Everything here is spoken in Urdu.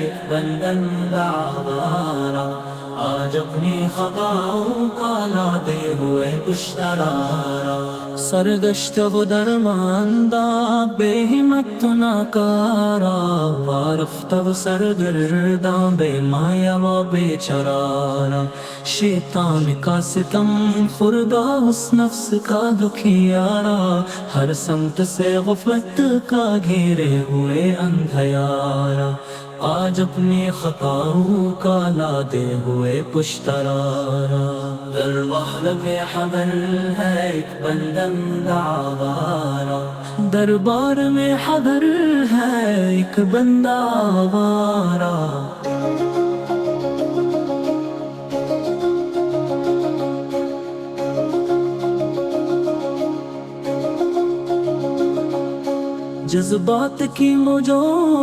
ایک بندن آوارہ، آج اپنی خطاؤں کا لا دے ہوئے پشترارا، سرگشتہ و درماندہ بے ہمت و ناکارا، وارفتہ و سرگرداں بے مایا و بے چرارا، شیطان کا ستم خوردہ اس نفس کا دکھیارا، ہر سمت سے غفلت کا گھیرے ہوئے اندھیارا، آج اپنی خطاؤں کا لا دے ہوئے پشترارا، در محرم حضر ہے ایک بندن آوارہ، دربار میں حضر ہے ایک بندہ آوارہ، جذبات کی موجوں